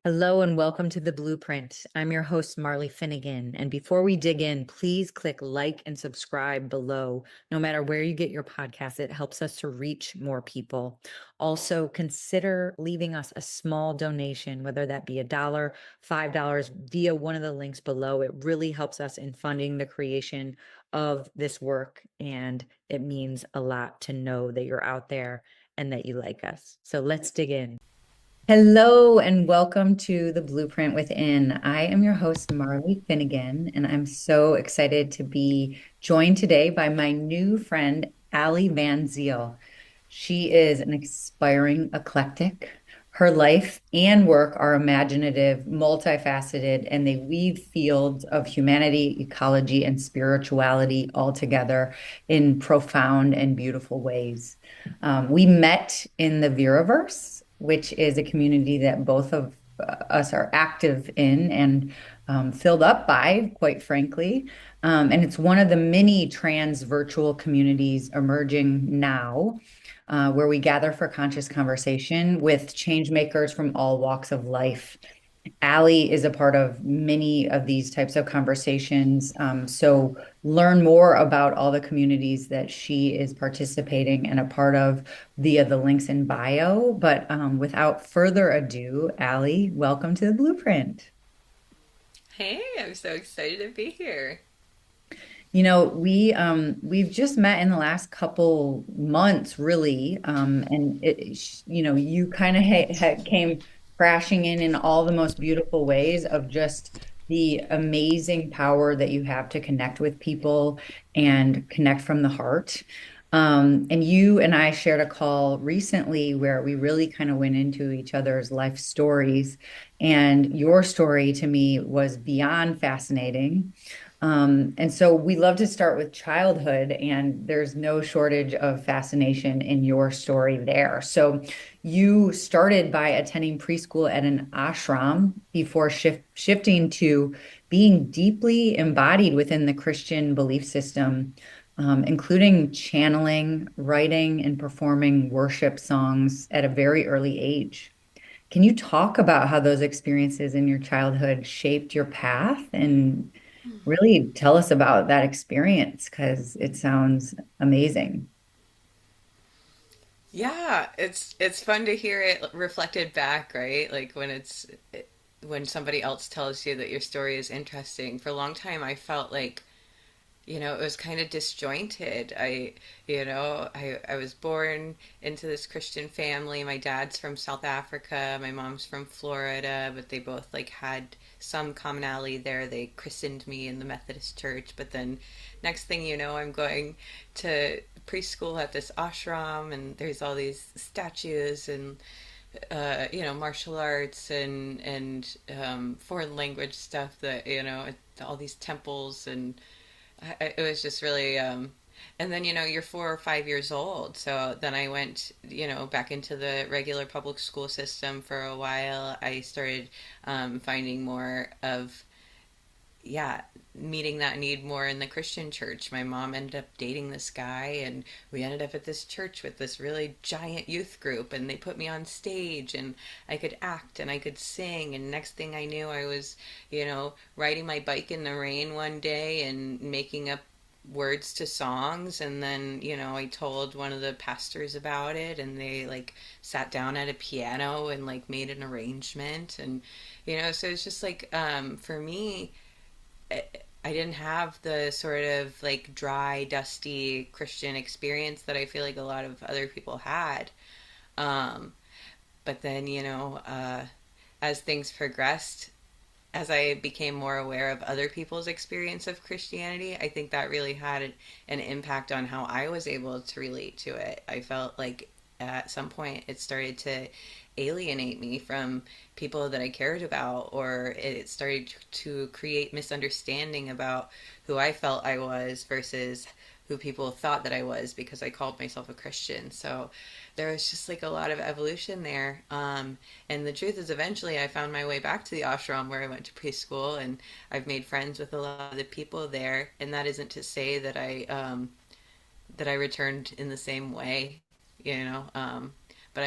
Hello and welcome to The Blueprint. I'm your host, Marley Finnegan. And before we dig in, please click like and subscribe below. No matter where you get your podcast, it helps us to reach more people. Also, consider leaving us a small donation, whether that be $1, $5, via one of the links below. It really helps us in funding the creation of this work. And it means a lot to know that you're out there and that you like us. So let's dig in. Hello and welcome to the Blueprint Within. I am your host, Marley Finnegan, and I'm so excited to be joined today by my new friend, Allie Van Zyl. She is an aspiring eclectic. Her life and work are imaginative, multifaceted, and they weave fields of humanity, ecology, and spirituality all together in profound and beautiful ways. We met in the Viriverse, which is a community that both of us are active in and filled up by, quite frankly. And it's one of the many trans virtual communities emerging now, where we gather for conscious conversation with change makers from all walks of life. Allie is a part of many of these types of conversations. So learn more about all the communities that she is participating and a part of via the links in bio. But without further ado, Allie, welcome to the Blueprint. Hey, I'm so excited to be here. We've just met in the last couple months, really, and you kind of came crashing in all the most beautiful ways of just the amazing power that you have to connect with people and connect from the heart. And you and I shared a call recently where we really kind of went into each other's life stories, and your story to me was beyond fascinating. And so we love to start with childhood, and there's no shortage of fascination in your story there. So you started by attending preschool at an ashram before shifting to being deeply embodied within the Christian belief system, including channeling, writing, and performing worship songs at a very early age. Can you talk about how those experiences in your childhood shaped your path and really tell us about that experience because it sounds amazing. Yeah, it's fun to hear it reflected back, right? Like when somebody else tells you that your story is interesting. For a long time, I felt like it was kind of disjointed. I was born into this Christian family. My dad's from South Africa, my mom's from Florida, but they both like had some commonality there. They christened me in the Methodist church, but then next thing you know, I'm going to preschool at this ashram, and there's all these statues and martial arts and foreign language stuff that all these temples and it was just really and then you're 4 or 5 years old, so then I went back into the regular public school system for a while. I started finding more of, yeah, meeting that need more in the Christian church. My mom ended up dating this guy, and we ended up at this church with this really giant youth group, and they put me on stage, and I could act and I could sing. And next thing I knew, I was, riding my bike in the rain one day and making up words to songs. And then I told one of the pastors about it, and they like sat down at a piano and like made an arrangement. And so it's just like for me, I didn't have the sort of like dry, dusty Christian experience that I feel like a lot of other people had. Um, but then, as things progressed, as I became more aware of other people's experience of Christianity, I think that really had an impact on how I was able to relate to it. I felt like at some point it started to alienate me from people that I cared about, or it started to create misunderstanding about who I felt I was versus who people thought that I was because I called myself a Christian. So there was just like a lot of evolution there. And the truth is, eventually, I found my way back to the ashram where I went to preschool, and I've made friends with a lot of the people there. And that isn't to say that I returned in the same way, you know. But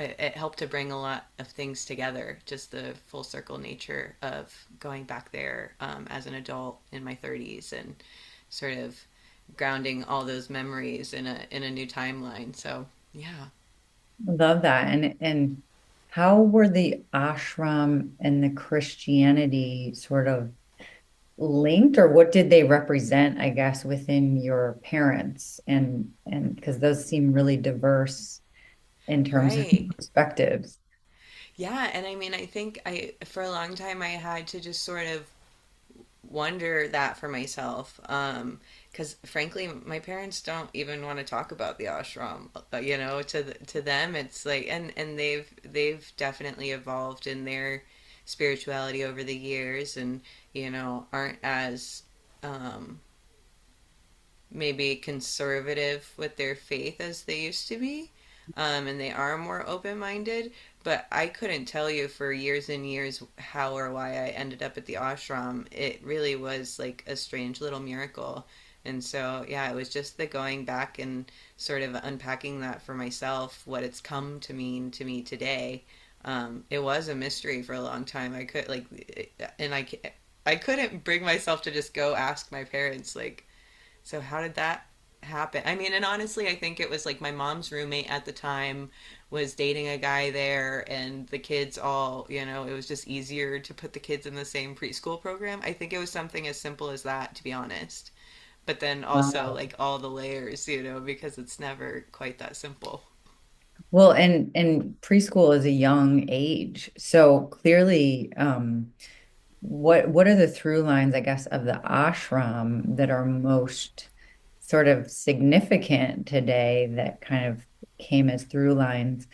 it helped to bring a lot of things together. Just the full circle nature of going back there as an adult in my 30s and sort of grounding all those memories in a new timeline. So yeah. Love that. And how were the ashram and the Christianity sort of linked, or what did they represent, I guess, within your parents? And because those seem really diverse in terms of Right. perspectives. Yeah, and I mean, I think I for a long time I had to just sort of wonder that for myself. Because frankly, my parents don't even want to talk about the ashram. To them, it's like, and they've definitely evolved in their spirituality over the years, and aren't as um, maybe conservative with their faith as they used to be. And they are more open minded. But I couldn't tell you for years and years how or why I ended up at the ashram. It really was like a strange little miracle. And so, yeah, it was just the going back and sort of unpacking that for myself, what it's come to mean to me today. It was a mystery for a long time. I could and I couldn't bring myself to just go ask my parents like, so how did that happen? I mean, and honestly, I think it was like my mom's roommate at the time was dating a guy there, and the kids all, it was just easier to put the kids in the same preschool program. I think it was something as simple as that, to be honest. But then also Wow. like all the layers, because it's never quite that simple. Well, and preschool is a young age. So clearly, what are the through lines, I guess, of the ashram that are most sort of significant today that kind of came as through lines?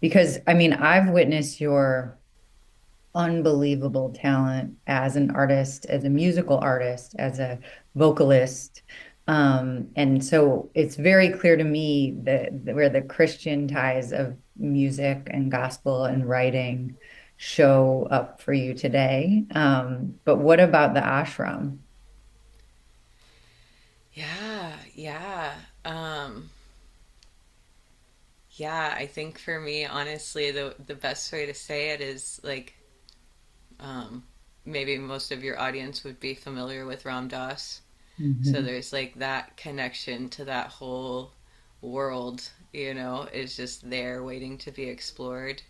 Because I mean, I've witnessed your unbelievable talent as an artist, as a musical artist, as a vocalist. And so it's very clear to me that where the Christian ties of music and gospel and writing show up for you today. But what about the ashram? Yeah, yeah. Yeah, I think for me, honestly, the best way to say it is like um, maybe most of your audience would be familiar with Ram Dass. So Mhm. there's like that connection to that whole world, is just there waiting to be explored.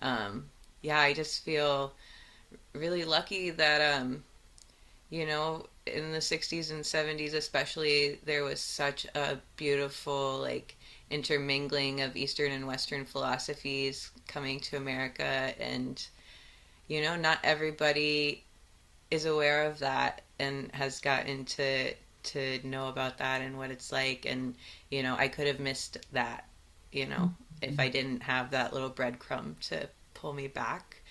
Um, yeah, I just feel really lucky that, in the 60s and 70s, especially, there was such a beautiful, like, intermingling of Eastern and Western philosophies coming to America. And, not everybody is aware of that and has gotten to know about that and what it's like. And I could have missed that, if I didn't have that little breadcrumb to pull me back,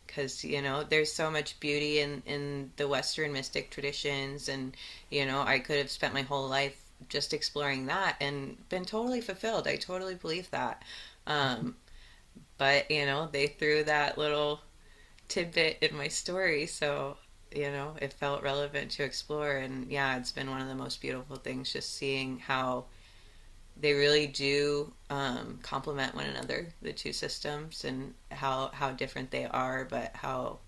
because there's so much beauty in the Western mystic traditions. And I could have spent my whole life just exploring that and been totally fulfilled. I totally believe that. um, but they threw that little tidbit in my story, so it felt relevant to explore. And yeah, it's been one of the most beautiful things, just seeing how they really do complement one another, the two systems, and how different they are, but how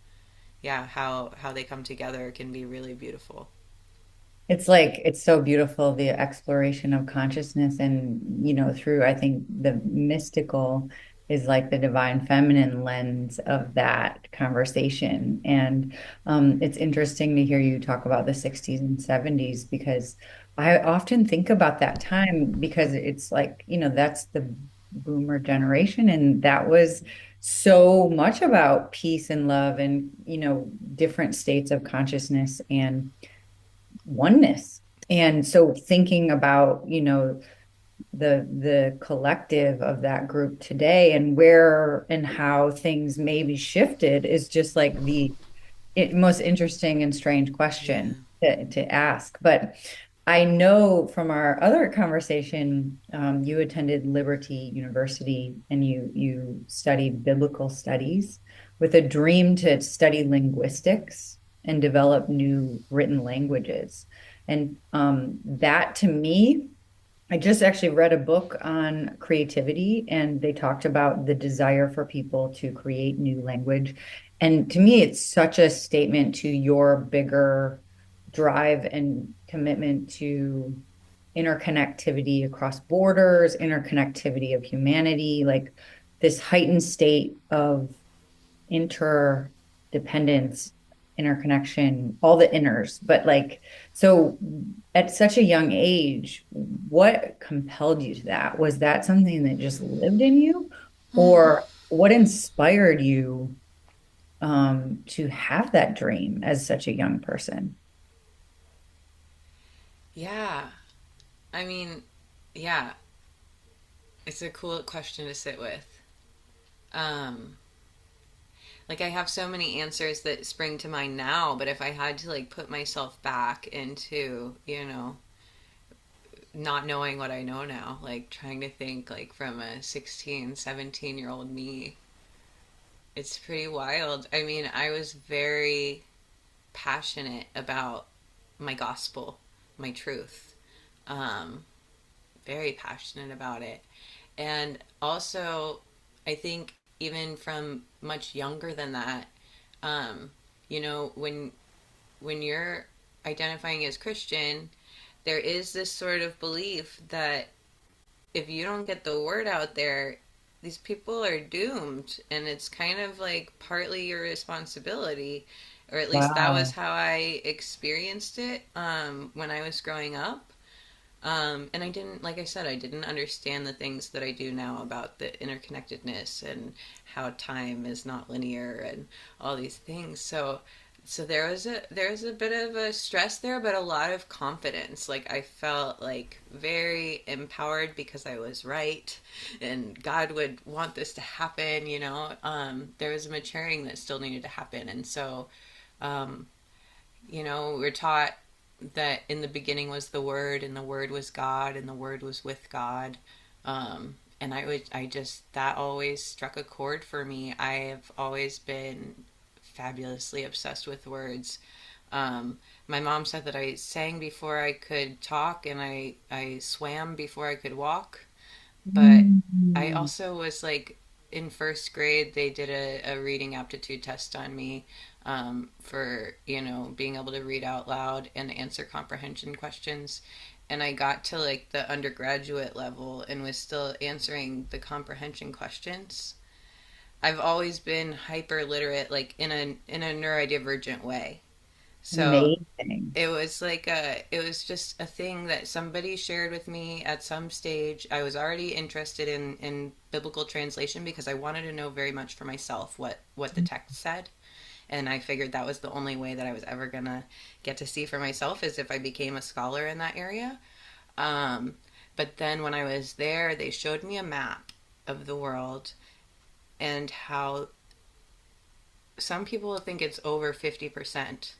yeah how they come together can be really beautiful. It's like it's so beautiful, the exploration of consciousness, and through I think the mystical is like the divine feminine lens of that conversation. And it's interesting to hear you talk about the 60s and 70s because I often think about that time because it's like, that's the boomer generation, and that was so much about peace and love and, different states of consciousness and oneness. And so thinking about, the collective of that group today and where and how things maybe shifted is just like the most interesting and strange question Yeah. to ask. But I know from our other conversation, you attended Liberty University and you studied biblical studies with a dream to study linguistics and develop new written languages. And that to me I just actually read a book on creativity, and they talked about the desire for people to create new language. And to me, it's such a statement to your bigger drive and commitment to interconnectivity across borders, interconnectivity of humanity, like this heightened state of interdependence, interconnection, all the inners. But like, so at such a young age, what compelled you to that? Was that something that just lived in you? Or what inspired you to have that dream as such a young person? Yeah. I mean, yeah, it's a cool question to sit with. Um, like I have so many answers that spring to mind now, but if I had to like put myself back into, not knowing what I know now, like trying to think like from a 16, 17-year-old me, it's pretty wild. I mean, I was very passionate about my gospel, my truth. Um, Very passionate about it. And also, I think even from much younger than that, um, you know, when you're identifying as Christian, there is this sort of belief that if you don't get the word out there, these people are doomed, and it's kind of like partly your responsibility, or at least that was Wow. how I experienced it when I was growing up. And I didn't, like I said, I didn't understand the things that I do now about the interconnectedness and how time is not linear and all these things. So there was a bit of a stress there, but a lot of confidence. Like I felt like very empowered because I was right, and God would want this to happen. There was a maturing that still needed to happen, and so um, we're taught that in the beginning was the Word, and the Word was God, and the Word was with God. And I just, that always struck a chord for me. I have always been fabulously obsessed with words. My mom said that I sang before I could talk, and I swam before I could walk. But I Mm. also was like in first grade, they did a reading aptitude test on me for, being able to read out loud and answer comprehension questions. And I got to like the undergraduate level and was still answering the comprehension questions. I've always been hyper literate, like in a neurodivergent way. So Amazing. it was just a thing that somebody shared with me at some stage. I was already interested in biblical translation because I wanted to know very much for myself what the text said, and I figured that was the only way that I was ever gonna get to see for myself is if I became a scholar in that area. um, but then when I was there, they showed me a map of the world and how some people think it's over 50%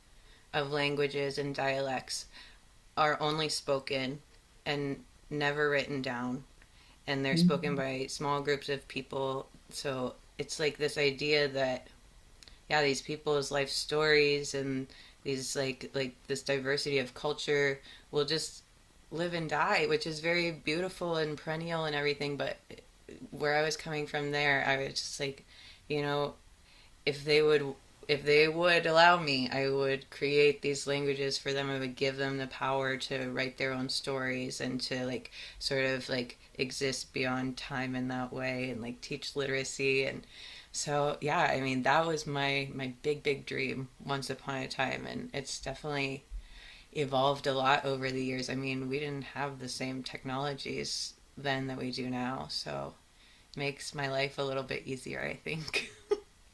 of languages and dialects are only spoken and never written down, and they're spoken Mm. by small groups of people. So it's like this idea that, yeah, these people's life stories and these like this diversity of culture will just live and die, which is very beautiful and perennial and everything. But where I was coming from there, I was just like, you know, if they would if they would allow me, I would create these languages for them. I would give them the power to write their own stories and to like sort of like exist beyond time in that way and like teach literacy. And so yeah, I mean that was my big dream once upon a time, and it's definitely evolved a lot over the years. I mean, we didn't have the same technologies then that we do now, so it makes my life a little bit easier, I think.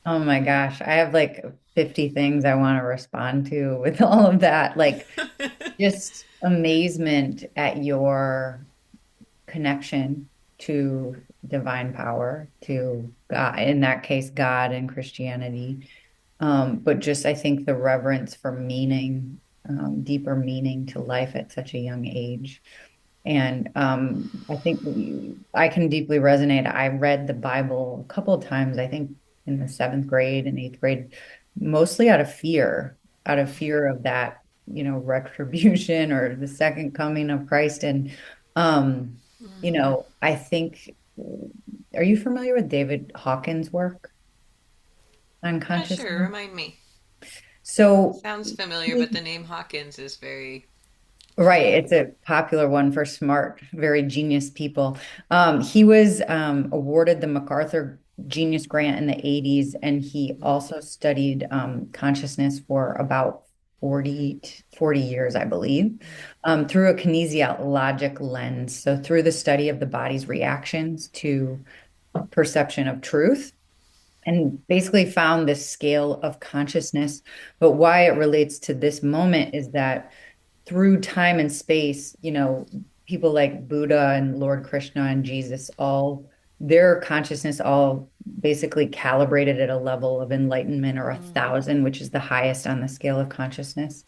Oh my gosh, I have like 50 things I want to respond to with all of that. Like just amazement at your connection to divine power, to God, in that case, God and Christianity. But just I think the reverence for meaning, deeper meaning to life at such a young age. And I think I can deeply resonate. I read the Bible a couple of times, I think in the seventh grade and eighth grade, mostly out of fear of that, retribution or the second coming of Christ. And Um, Mm. I think, are you familiar with David Hawkins' work on Not sure. consciousness? Remind me. So, Sounds familiar, but the name Hawkins is very right, familiar. it's a popular one for smart, very genius people. He was awarded the MacArthur Genius Grant in the 80s, and he Mm. also studied consciousness for about 40 years, I believe, through a kinesiologic lens. So, through the study of the body's reactions to perception of truth. And basically found this scale of consciousness. But why it relates to this moment is that through time and space, people like Buddha and Lord Krishna and Jesus, all their consciousness all basically calibrated at a level of enlightenment or 1,000, which is the highest on the scale of consciousness.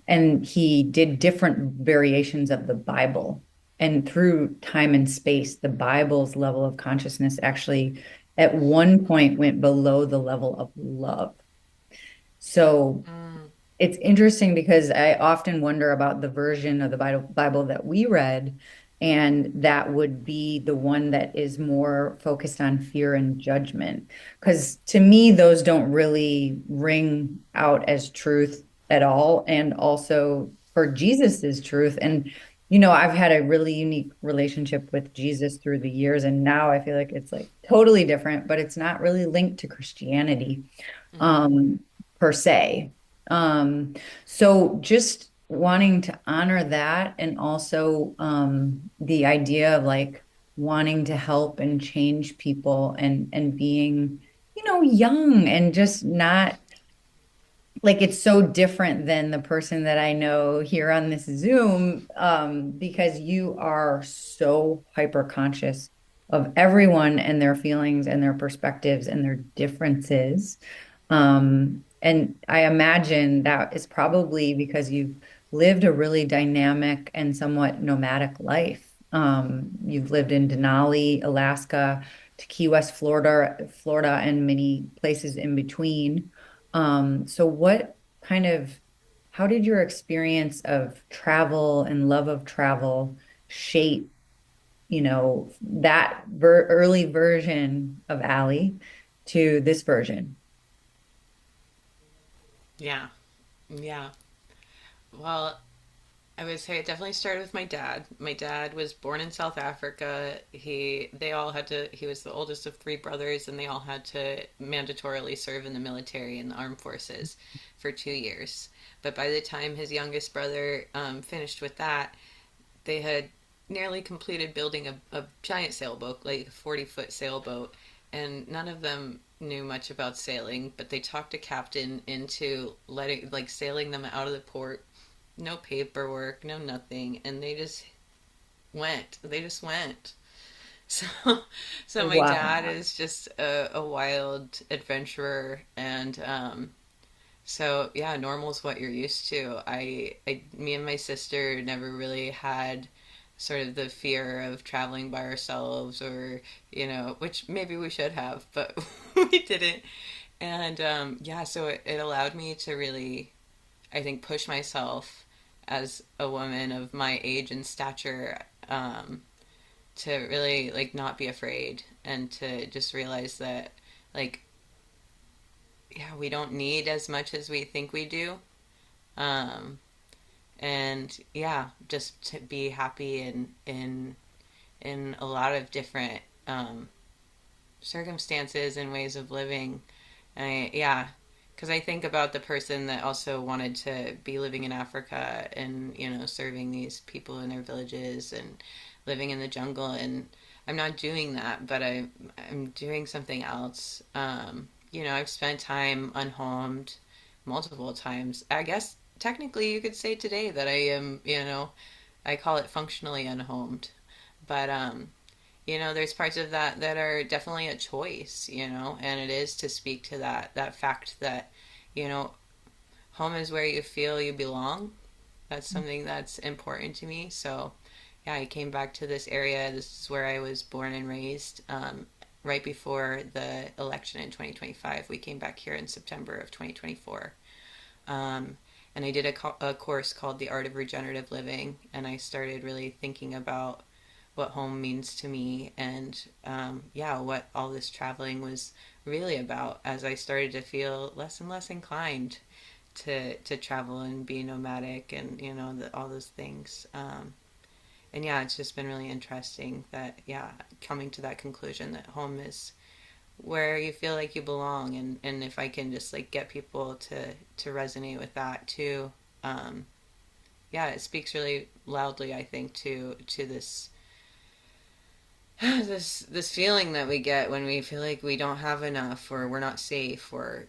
And he did different variations of the Bible. And through time and space, the Bible's level of consciousness actually at one point went below the level of love. So Mm. it's interesting because I often wonder about the version of the Bible that we read, and that would be the one that is more focused on fear and judgment. Because to me, those don't really ring out as truth at all. And also for Jesus is truth. And, I've had a really unique relationship with Jesus through the years, and now I feel like it's like totally different, but it's not really linked to Christianity Mm. um, per se. Um, so just wanting to honor that and also the idea of like wanting to help and change people and being, young and just not like it's so different than the person that I know here on this Zoom, because you are so hyper conscious of everyone and their feelings and their perspectives and their differences. And I imagine that is probably because you've lived a really dynamic and somewhat nomadic life. You've lived in Denali, Alaska, to Key West, Florida, and many places in between. So how did your experience of travel and love of travel shape, that early version of Allie to this version? Yeah. Yeah. Well, I would say it definitely started with my dad. My dad was born in South Africa. They all had to he was the oldest of three brothers and they all had to mandatorily serve in the military and the armed forces for 2 years. But by the time his youngest brother finished with that, they had nearly completed building a giant sailboat, like a 40-foot sailboat, and none of them knew much about sailing, but they talked a captain into letting like sailing them out of the port. No paperwork, no nothing, and they just went. They just went. So, so my dad Wow. is just a wild adventurer, and so yeah, normal is what you're used to. Me and my sister never really had sort of the fear of traveling by ourselves, or which maybe we should have, but we didn't. And yeah, so it allowed me to really, I think, push myself as a woman of my age and stature, to really like not be afraid and to just realize that like yeah, we don't need as much as we think we do. Um, and yeah, just to be happy in a lot of different circumstances and ways of living. Yeah, because I think about the person that also wanted to be living in Africa and serving these people in their villages and living in the jungle, and I'm not doing that, but I'm doing something else. I've spent time unhomed multiple times. I guess technically you could say today that I am, I call it functionally unhomed. But there's parts of that that are definitely a choice, and it is to speak to that fact that, you know, home is where you feel you belong. That's something that's important to me. So, yeah, I came back to this area. This is where I was born and raised. Right before the election in 2025, we came back here in September of 2024. Um, and I did a course called The Art of Regenerative Living, and I started really thinking about what home means to me, and yeah, what all this traveling was really about as I started to feel less and less inclined to travel and be nomadic and all those things. And yeah, it's just been really interesting that yeah, coming to that conclusion that home is where you feel like you belong, and if I can just like get people to resonate with that too, um, yeah, it speaks really loudly, I think, to this this feeling that we get when we feel like we don't have enough or we're not safe or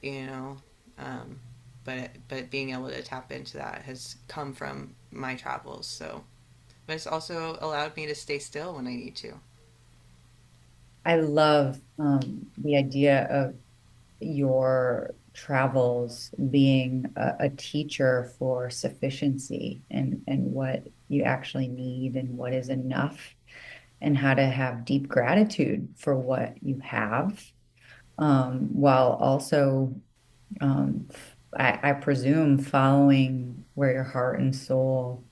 um, but being able to tap into that has come from my travels. So, but it's also allowed me to stay still when I need to. I love the idea of your travels being a teacher for sufficiency and what you actually need and what is enough and how to have deep gratitude for what you have, while also, I presume, following where your heart and soul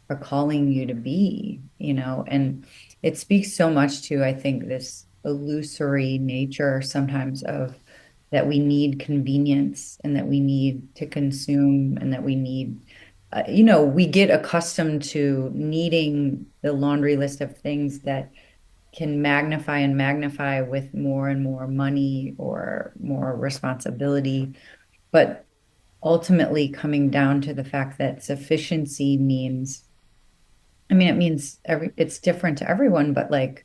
are calling you to be, and it speaks so much to, I think, this illusory nature sometimes of that we need convenience and that we need to consume and that we need, we get accustomed to needing the laundry list of things that can magnify and magnify with more and more money or more responsibility. But ultimately coming down to the fact that sufficiency means, I mean, it means it's different to everyone, but like,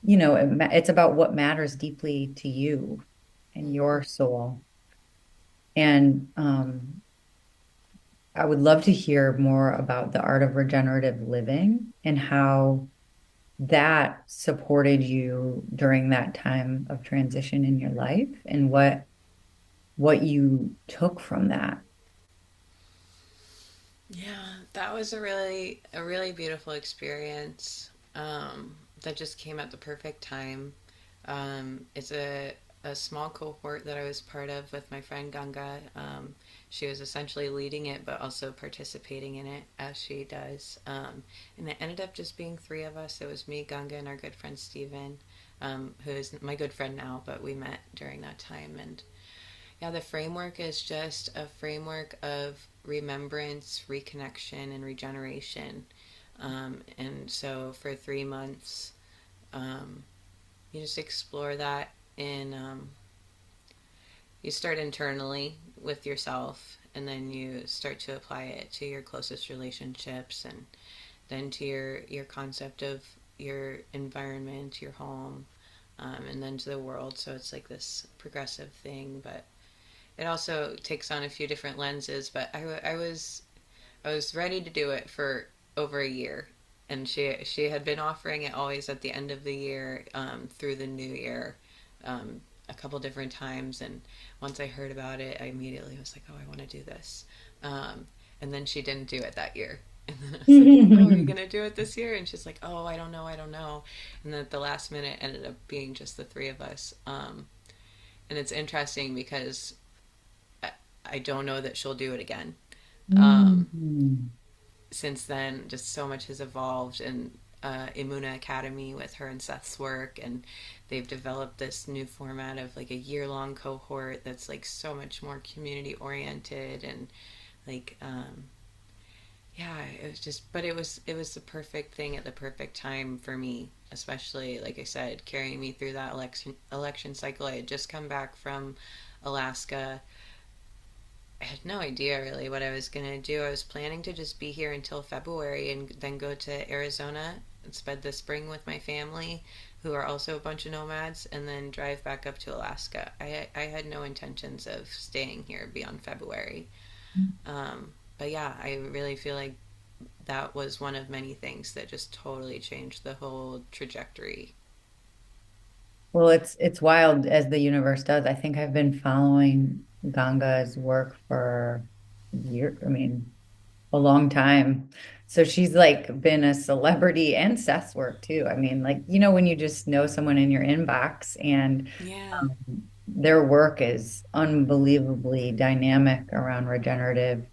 it's about what matters deeply to you and your soul. And I would love to hear more about the art of regenerative living and how that supported you during that time of transition in your life and what you took from that. Yeah, that was a really beautiful experience. That just came at the perfect time. It's a small cohort that I was part of with my friend Ganga. She was essentially leading it, but also participating in it as she does. And it ended up just being three of us. It was me, Ganga, and our good friend Steven, who is my good friend now, but we met during that time. And yeah, the framework is just a framework of remembrance, reconnection, and regeneration. And so for 3 months, um, you just explore that in, you start internally with yourself, and then you start to apply it to your closest relationships, and then to your concept of your environment, your home, and then to the world. So it's like this progressive thing, but it also takes on a few different lenses. But I was ready to do it for over a year, and she had been offering it always at the end of the year, through the new year, a couple different times. And once I heard about it, I immediately was like, oh, I want to do this. And then she didn't do it that year. And then I was like, oh, are you going to do it this year? And she's like, oh, I don't know. And then at the last minute ended up being just the three of us. And it's interesting because I don't know that she'll do it again. Um, Mhm. since then, just so much has evolved, and Imuna Academy with her and Seth's work, and they've developed this new format of like a year-long cohort that's like so much more community oriented, and like yeah, it was just, but it was the perfect thing at the perfect time for me, especially like I said, carrying me through that election cycle. I had just come back from Alaska. I had no idea really what I was going to do. I was planning to just be here until February and then go to Arizona and spend the spring with my family, who are also a bunch of nomads, and then drive back up to Alaska. I had no intentions of staying here beyond February. But yeah, I really feel like that was one of many things that just totally changed the whole trajectory. Well, it's wild as the universe does. I think I've been following Ganga's work for year, I mean, a long time. So she's like been a celebrity, and Seth's work too. I mean, like, when you just know someone in your inbox and Yeah. their work is unbelievably dynamic around regenerative.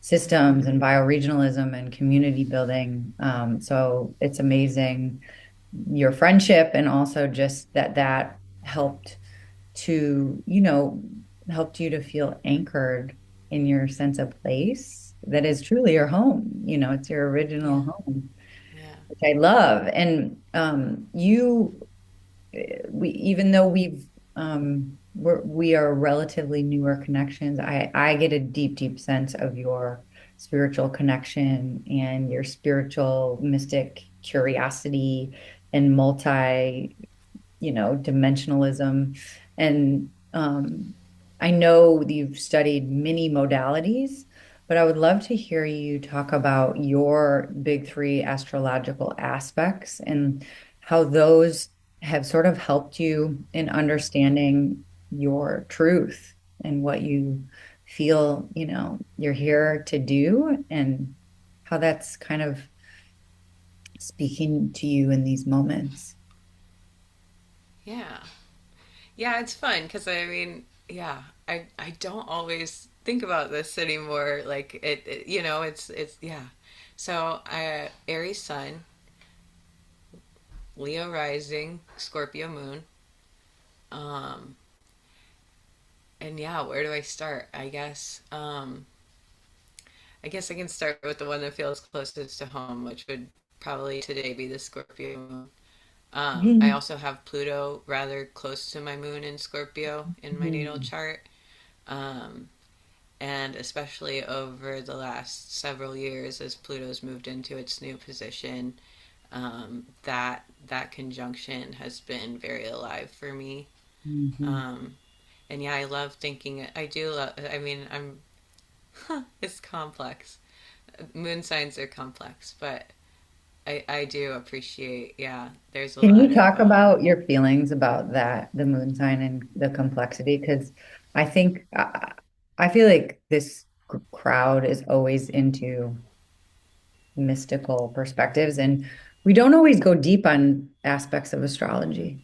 systems and bioregionalism and community building. So it's amazing your friendship and also just that helped to, helped you to feel anchored in your sense of place that is truly your home. It's your Yeah. original home, Yeah. which I love. And even though we are relatively newer connections, I get a deep sense of your spiritual connection and your spiritual mystic curiosity and dimensionalism. And I know that you've studied many modalities, but I would love to hear you talk about your big three astrological aspects and how those have sort of helped you in understanding your truth and what you feel, you're here to do, and how that's kind of speaking to you in these moments. Yeah. Yeah, it's fun because I mean, yeah, I don't always think about this anymore. Like it's yeah. So I Aries Sun, Leo Rising, Scorpio Moon. Um, and yeah, where do I start? I guess I can start with the one that feels closest to home, which would probably today be the Scorpio Moon. I Mhm. also have Pluto rather close to my moon in Scorpio in my natal Mhm. chart. Um, and especially over the last several years as Pluto's moved into its new position, that conjunction has been very alive for me. Mhm. Um, and yeah, I love thinking. I do love. I mean, it's complex. Moon signs are complex, but I do appreciate. Yeah, there's a Can lot you of talk about your feelings about that, the moon sign and the complexity? Because I think I feel like this crowd is always into mystical perspectives, and we don't always go deep on aspects of astrology.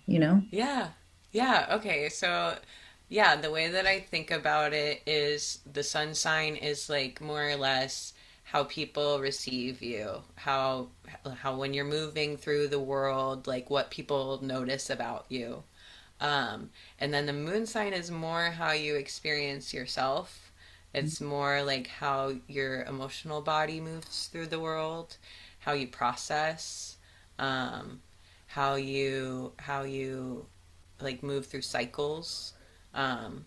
yeah, yeah. Okay, so yeah, the way that I think about it is the sun sign is like more or less how people receive you, how when you're moving through the world, like what people notice about you. And then the moon sign is more how you experience yourself. It's more like how your emotional body moves through the world, how you process, um, how you like move through cycles. Um,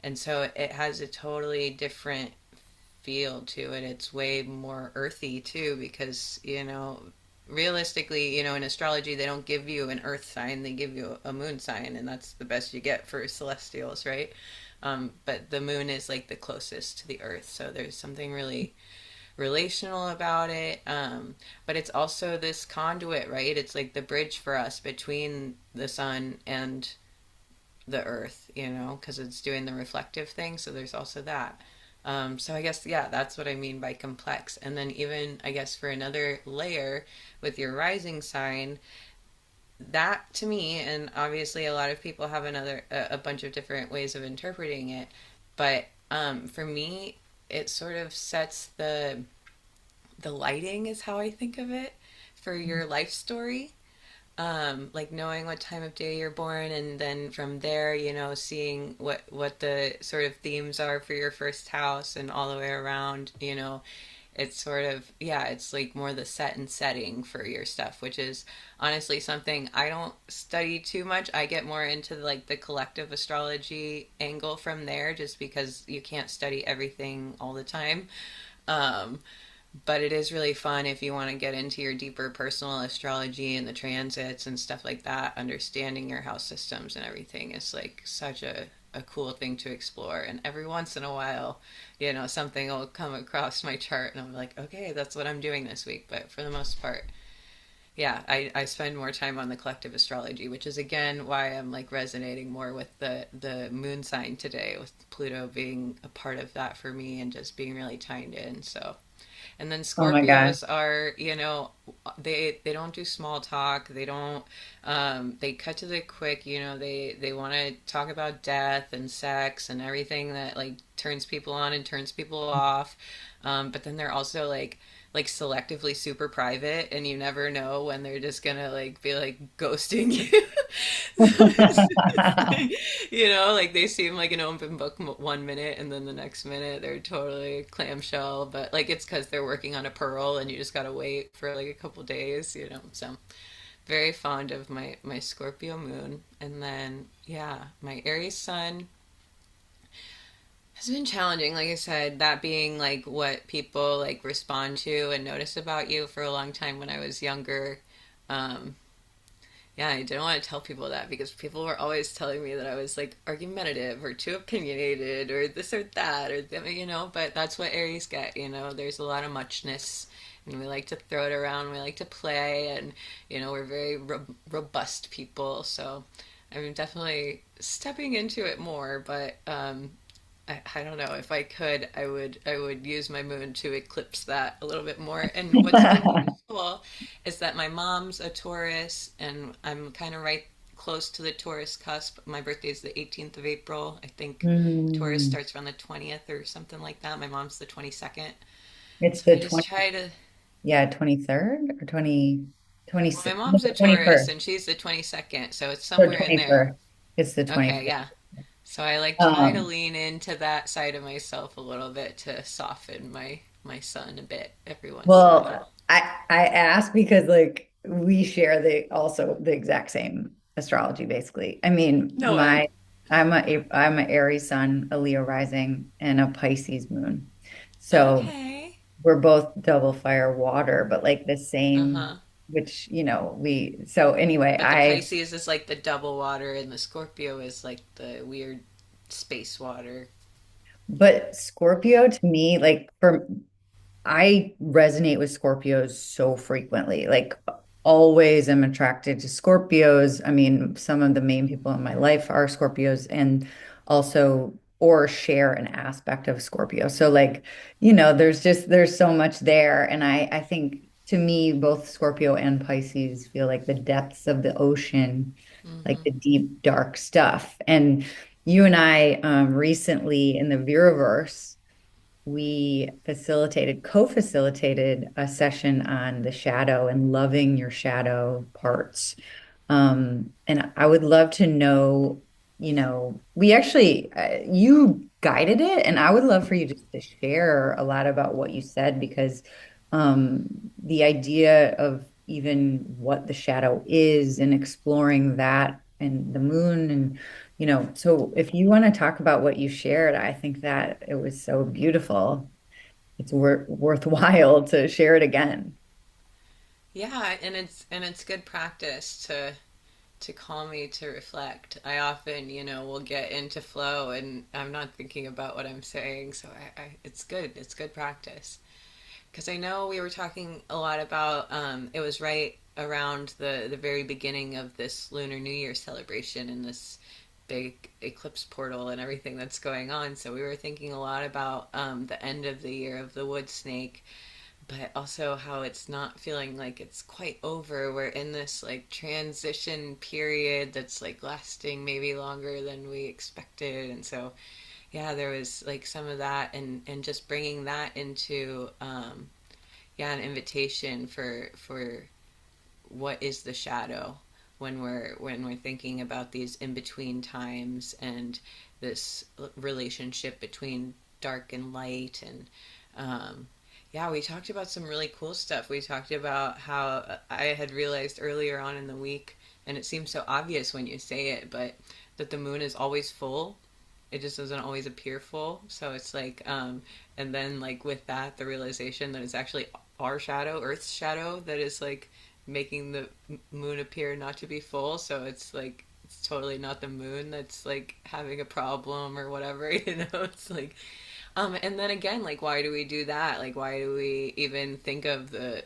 and so it has a totally different feel to it. It's way more earthy too, because realistically, in astrology, they don't give you an earth sign, they give you a moon sign, and that's the best you get for celestials, right? But the moon is like the closest to the earth, so there's something really relational about it. But it's also this conduit, right? It's like the bridge for us between the sun and the earth, because it's doing the reflective thing. So there's also that. So I guess, yeah, that's what I mean by complex. And then, even, I guess, for another layer with your rising sign, that to me, and obviously a lot of people have a bunch of different ways of interpreting it, but for me, it sort of sets the lighting is how I think of it for your life story, like knowing what time of day you're born, and then from there, seeing what the sort of themes are for your first house and all the way around. It's sort of, yeah, it's like more the set and setting for your stuff, which is honestly something I don't study too much. I get more into like the collective astrology angle from there, just because you can't study everything all the time. Um, but it is really fun if you want to get into your deeper personal astrology and the transits and stuff like that. Understanding your house systems and everything is like such a cool thing to explore. And every once in a while, something will come across my chart and I'm like, okay, that's what I'm doing this week. But for the most part, yeah, I spend more time on the collective astrology, which is again why I'm like resonating more with the moon sign today, with Pluto being a part of that for me and just being really tied in. So And then Oh my gosh. Scorpios are, they don't do small talk. They don't they cut to the quick, they want to talk about death and sex and everything that like turns people on and turns people off. But then they're also like selectively super private, and you never know when they're just gonna like be like ghosting you. So it's like, like they seem like an open book 1 minute, and then the next minute they're totally clamshell. But like it's because they're working on a pearl, and you just gotta wait for like a couple days. So very fond of my Scorpio moon, and then yeah, my Aries sun has been challenging. Like I said, that being like what people like respond to and notice about you for a long time when I was younger. Um, yeah, I didn't want to tell people that because people were always telling me that I was like argumentative or too opinionated or this or that or but that's what Aries get. There's a lot of muchness, and we like to throw it around, we like to play, and we're very robust people. So I'm definitely stepping into it more, but I don't know if I could, I would use my moon to eclipse that a little bit more. And what's been useful is that my mom's a Taurus, and I'm kind of right close to the Taurus cusp. My birthday is the 18th of April. I think Taurus Mm, starts around the 20th or something like that. My mom's the 22nd. it's So the I just 20, try to. yeah, 23rd or 20, Well, my 26, no, mom's a Taurus 21st. and she's the 22nd, so it's So somewhere in there. 21st. It's the Okay, 21st. yeah. So I like try to Um, lean into that side of myself a little bit to soften my son a bit every once in a while. well, I asked because like we share the exact same astrology basically. I mean, No way. I'm a Aries sun, a Leo rising, and a Pisces moon. So Okay. we're both double fire water, but like the same, Uh-huh. which, so anyway, But the Pisces is like the double water and the Scorpio is like the weird space water. but Scorpio to me, I resonate with Scorpios so frequently. Like always am attracted to Scorpios. I mean, some of the main people in my life are Scorpios and also or share an aspect of Scorpio. So like, there's so much there. And I think to me, both Scorpio and Pisces feel like the depths of the ocean, like Mm-hmm. the deep, dark stuff. And you and I recently in the Viriverse we co-facilitated a session on the shadow and loving your shadow parts. And I would love to know, we actually, you guided it, and I would love for you just to share a lot about what you said because um, the idea of even what the shadow is and exploring that and the moon and so if you want to talk about what you shared, I think that it was so beautiful. It's worthwhile to share it again. Yeah, and it's good practice to call me to reflect. I often, will get into flow and I'm not thinking about what I'm saying, so it's good. It's good practice. Because I know we were talking a lot about it was right around the very beginning of this Lunar New Year celebration and this big eclipse portal and everything that's going on. So we were thinking a lot about the end of the year of the wood snake, but also how it's not feeling like it's quite over. We're in this like transition period that's like lasting maybe longer than we expected, and so yeah, there was like some of that, and just bringing that into yeah, an invitation for what is the shadow when we're thinking about these in between times and this relationship between dark and light. And yeah, we talked about some really cool stuff. We talked about how I had realized earlier on in the week, and it seems so obvious when you say it, but that the moon is always full. It just doesn't always appear full. So it's like and then like with that the realization that it's actually our shadow, Earth's shadow, that is like making the moon appear not to be full. So it's like it's totally not the moon that's like having a problem or whatever. It's like and then again, like, why do we do that? Like, why do we even think of the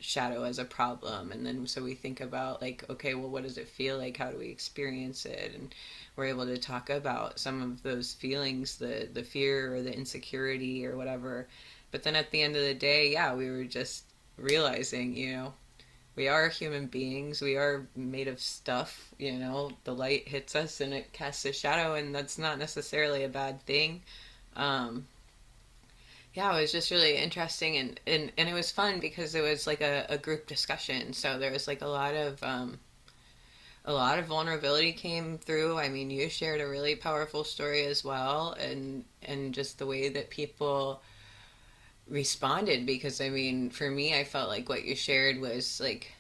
shadow as a problem? And then so we think about like, okay, well, what does it feel like? How do we experience it? And we're able to talk about some of those feelings, the fear or the insecurity or whatever, But then at the end of the day, yeah, we were just realizing, we are human beings. We are made of stuff, the light hits us and it casts a shadow, and that's not necessarily a bad thing. Um, yeah, it was just really interesting, and it was fun because it was like a group discussion. So there was like a lot of vulnerability came through. I mean, you shared a really powerful story as well, and just the way that people responded. Because I mean, for me, I felt like what you shared was like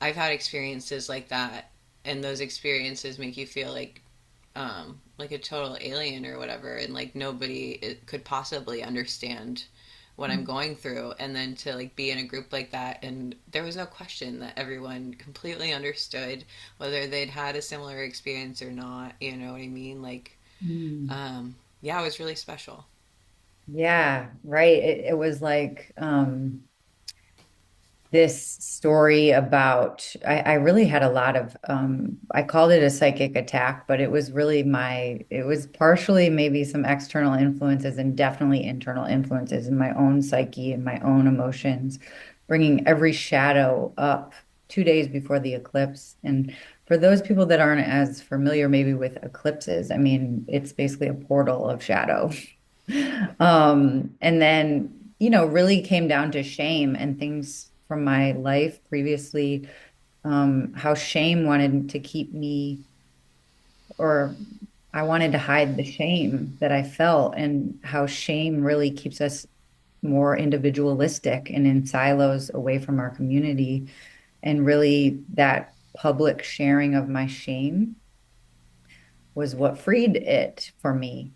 I've had experiences like that, and those experiences make you feel like a total alien or whatever, and like nobody could possibly understand what I'm going through. And then to like be in a group like that, and there was no question that everyone completely understood whether they'd had a similar experience or not. You know what I mean? Like, Mm. yeah, it was really special. Yeah, right. It was like this story about I really had a lot of I called it a psychic attack, but it was really it was partially maybe some external influences and definitely internal influences in my own psyche and my own emotions, bringing every shadow up 2 days before the eclipse. And for those people that aren't as familiar maybe with eclipses, I mean, it's basically a portal of shadow. And then, really came down to shame and things from my life previously, how shame wanted to keep me, or I wanted to hide the shame that I felt, and how shame really keeps us more individualistic and in silos away from our community. And really, that public sharing of my shame was what freed it for me.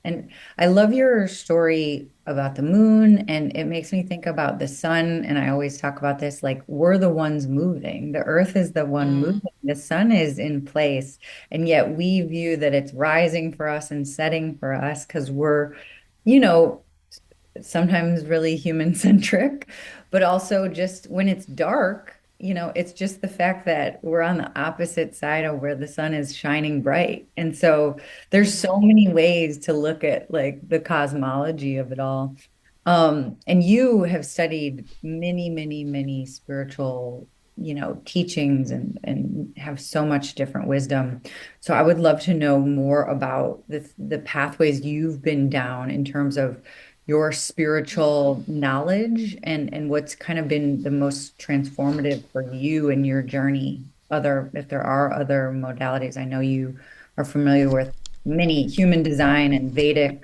And I love your story about the moon, and it makes me think about the sun. And I always talk about this like we're the ones moving, the earth is the one moving, Mm, the sun is in place. And yet we view that it's rising for us and setting for us because we're, you know, sometimes really human centric, but also just when it's dark, it's just the fact that we're on the opposite side of where the sun is shining bright. And so there's so mm-hmm. many ways to look at like the cosmology of it all. And you have studied many, many, many spiritual, teachings and have so much different wisdom. So I would love to know more about the pathways you've been down in terms of your spiritual knowledge and what's kind of been the most transformative for you in your journey. Other, if there are other modalities, I know you are familiar with many human design and Vedic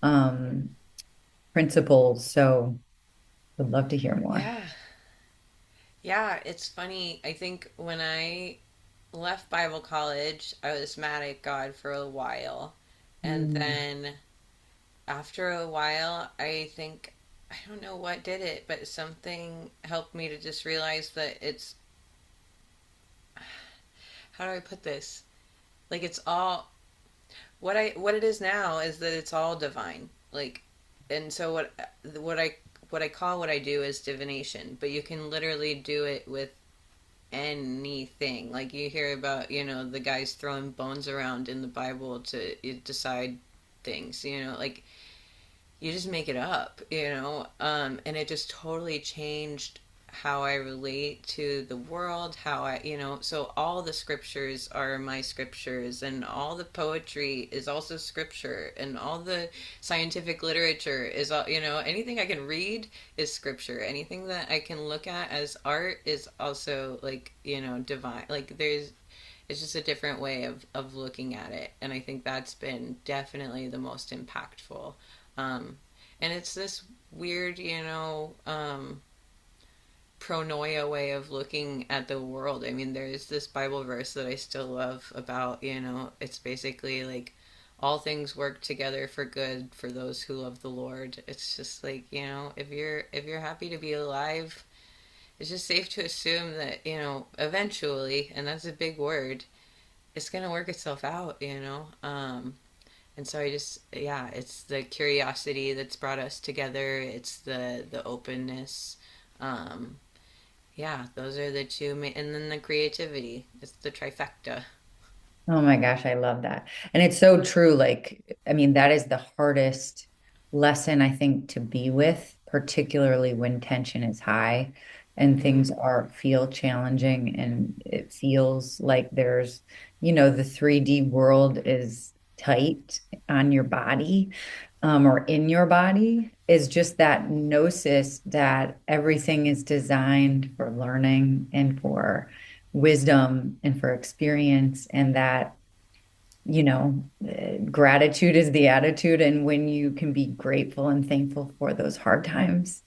um, principles, so would love to hear more. Yeah. Yeah, it's funny. I think when I left Bible college, I was mad at God for a while. And Mm. then after a while, I think, I don't know what did it, but something helped me to just realize that how do I put this? Like it's all, what it is now is that it's all divine. Like, and so what I, what I call what I do is divination, but you can literally do it with anything. Like you hear about, the guys throwing bones around in the Bible to decide things, like you just make it up, and it just totally changed how I relate to the world, how so all the scriptures are my scriptures, and all the poetry is also scripture, and all the scientific literature is all, anything I can read is scripture. Anything that I can look at as art is also like, divine. Like it's just a different way of looking at it. And I think that's been definitely the most impactful. Um, and it's this weird, pronoia way of looking at the world. I mean, there's this Bible verse that I still love about, it's basically like all things work together for good for those who love the Lord. It's just like, if you're happy to be alive, it's just safe to assume that, eventually, and that's a big word, it's going to work itself out, and so I just, yeah, it's the curiosity that's brought us together. It's the openness. Um, yeah, those are the two main, and then the creativity. It's the trifecta. Oh my gosh, I love that. And it's so true. Like, I mean, that is the hardest. lesson, I think, to be with, particularly when tension is high and things Mm, are feel challenging and it feels like there's, the 3D world is tight on your body, or in your body, is just that gnosis that everything is designed for learning and for wisdom and for experience, and that gratitude is the attitude. And when you can be grateful and thankful for those hard times,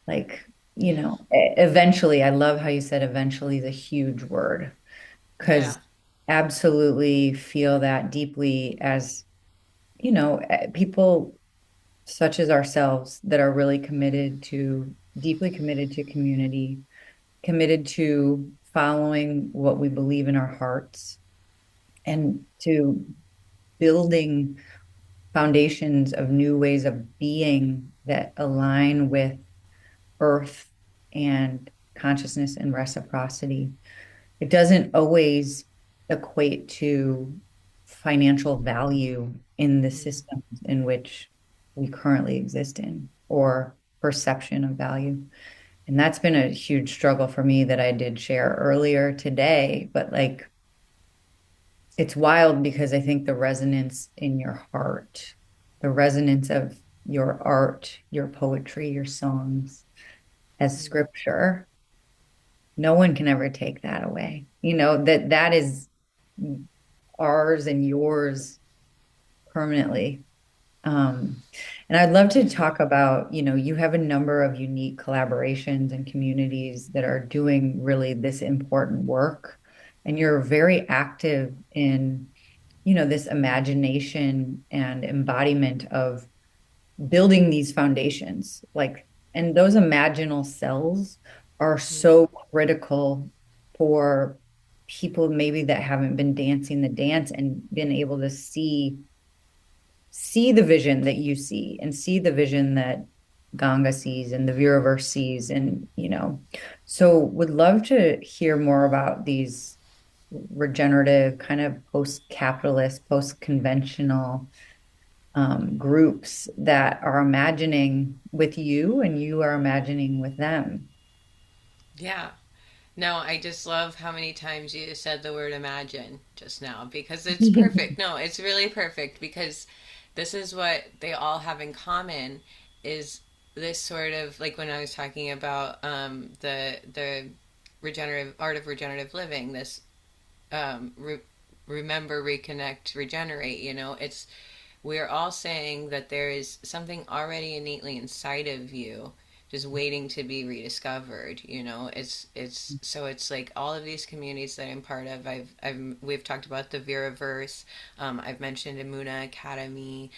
like, yeah. eventually, I love how you said eventually is a huge word, Yeah. because absolutely feel that deeply as, people such as ourselves that are really deeply committed to community, committed to following what we believe in our hearts, and to building foundations of new ways of being that align with earth and consciousness and reciprocity. It doesn't always equate to financial value in the Mm, systems in which we currently exist in, or perception of value. And that's been a huge struggle for me that I did share earlier today. But like, it's wild because I think the resonance in your heart, the resonance of your art, your poetry, your songs as mm. scripture, no one can ever take that away. That is ours and yours permanently. Um, and I'd love to Yeah. talk about, you have a number of unique collaborations and communities that are doing really this important work. And you're very active in, this imagination and embodiment of building these foundations. Like, and those imaginal cells are Mm, so critical for people maybe that haven't been dancing the dance and been able to see the vision that you see and see the vision that Ganga sees and the Viriverse sees. And, so would love to hear more about these regenerative, kind of post-capitalist, post-conventional groups that are imagining with you and you are imagining with them. yeah. No, I just love how many times you said the word imagine just now because it's perfect. No, it's really perfect because this is what they all have in common is this sort of like when I was talking about the regenerative art of regenerative living, this remember, reconnect, regenerate. It's we're all saying that there is something already innately inside of you just waiting to be rediscovered. It's like all of these communities that I'm part of. We've talked about the Viriverse. I've mentioned Imuna Academy.